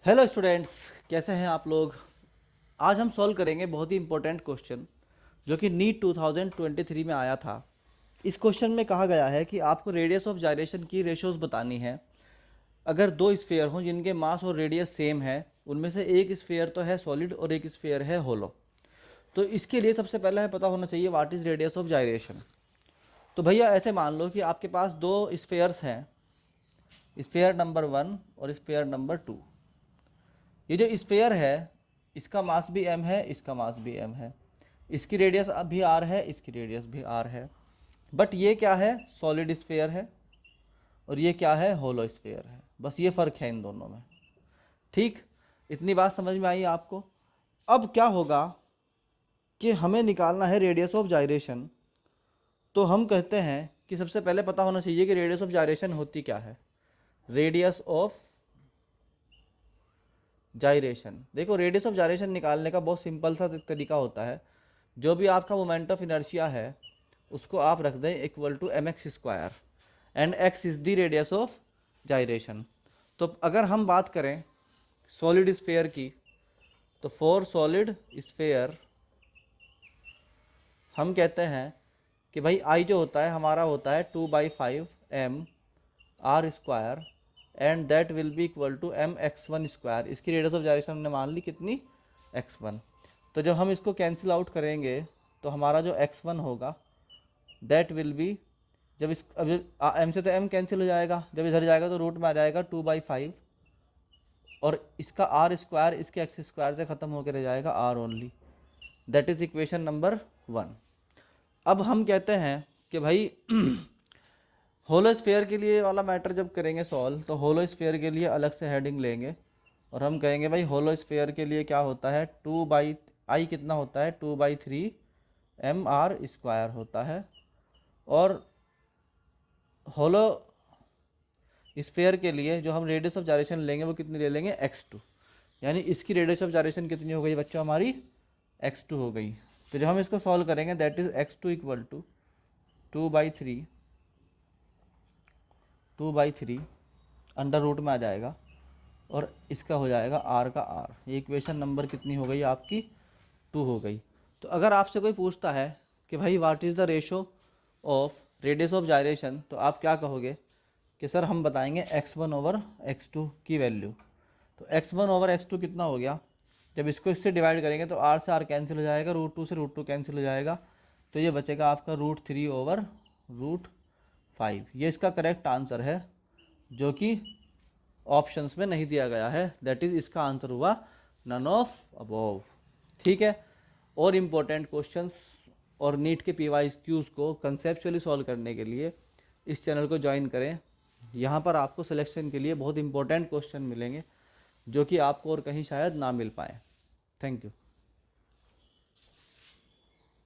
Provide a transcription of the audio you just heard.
Hello students, कैसे हैं आप लोग। आज हम सॉल्व करेंगे बहुत ही इंपॉर्टेंट क्वेश्चन जो कि नीट 2023 में आया था। इस क्वेश्चन में कहा गया है कि आपको रेडियस ऑफ जायरेशन की रेशियोज बतानी है। अगर दो स्फीयर हों जिनके मास और रेडियस सेम है, उनमें से एक स्फीयर तो है सॉलिड और एक स्फीयर है होलो। तो इसके लिए सबसे पहले हमें पता होना चाहिए what is radius of gyration. तो भैया ऐसे मान लो कि आपके पास दो स्फीयर्स हैं, स्फीयर नंबर 1 और स्फीयर नंबर 2। ये जो स्फीयर है इसका मास भी m है, इसका मास भी m है, इसकी रेडियस भी r है, इसकी रेडियस भी r है। बट ये क्या है, सॉलिड स्फीयर है और ये क्या है, होलो स्फीयर है। बस ये फ़र्क है इन दोनों में। ठीक, इतनी बात समझ में आई आपको। अब क्या होगा कि हमें निकालना है रेडियस ऑफ जायरेशन। तो हम कहते हैं कि सबसे पहले पता होना चाहिए कि रेडियस ऑफ जायरेशन होती क्या है। रेडियस ऑफ जायरेशन, देखो रेडियस ऑफ जायरेशन निकालने का बहुत सिंपल सा तरीका होता है। जो भी आपका मोमेंट ऑफ इनर्शिया है उसको आप रख दें equal to M X square, and X is the radius of gyration. तो अगर हम बात करें सॉलिड स्फीयर की, तो फॉर सॉलिड स्फीयर हम कहते हैं कि भाई आई जो होता है हमारा होता है 2/5 M R square, and that will be equal to M X one square. इसकी रेडियस ऑफ जायरेशन हमने मान ली कितनी, x1। तो जब हम इसको कैंसिल आउट करेंगे तो हमारा जो x1 होगा दैट विल बी, जब इस अब एम से तो m कैंसिल हो जाएगा, जब इधर जाएगा तो रूट में आ जाएगा 2/5, और इसका आर स्क्वायर इसके एक्स स्क्वायर से ख़त्म होकर रह जाएगा R only. That is equation number 1। अब हम कहते हैं कि भाई होलो स्फीयर के लिए वाला मैटर जब करेंगे सॉल्व, तो होलो स्फीयर के लिए अलग से हेडिंग लेंगे और हम कहेंगे भाई होलो स्फीयर के लिए क्या होता है, 2/आई कितना होता है, 2/3 एम आर स्क्वायर होता है। और होलो स्फीयर के लिए जो हम रेडियस ऑफ जायरेशन लेंगे वो कितनी ले लेंगे, x2। यानी इसकी रेडियस ऑफ जायरेशन कितनी हो गई बच्चों, हमारी x2 हो गई। तो जब हम इसको सॉल्व करेंगे that is x2 equal to 2/3 under root में आ जाएगा और इसका हो जाएगा r का r। ये इक्वेशन नंबर कितनी हो गई आपकी, 2 हो गई। तो अगर आपसे कोई पूछता है कि भाई what is the ratio of radius of gyration, तो आप क्या कहोगे कि सर हम बताएंगे x1 ओवर x2 की वैल्यू। तो x1 ओवर x2 कितना हो गया, जब इसको इससे डिवाइड करेंगे तो r से r कैंसिल हो जाएगा, √2 से √2 कैंसिल हो जाएगा, तो ये बचेगा आपका √3 ओवर √5। ये इसका करेक्ट आंसर है जो कि ऑप्शंस में नहीं दिया गया है। दैट इज इसका आंसर हुआ नन ऑफ अबोव। ठीक है। और इम्पोर्टेंट क्वेश्चंस और नीट के PYQs को कंसेप्चुअली सॉल्व करने के लिए इस चैनल को ज्वाइन करें। यहाँ पर आपको सिलेक्शन के लिए बहुत इंपॉर्टेंट क्वेश्चन मिलेंगे जो कि आपको और कहीं शायद ना मिल पाए। Thank you.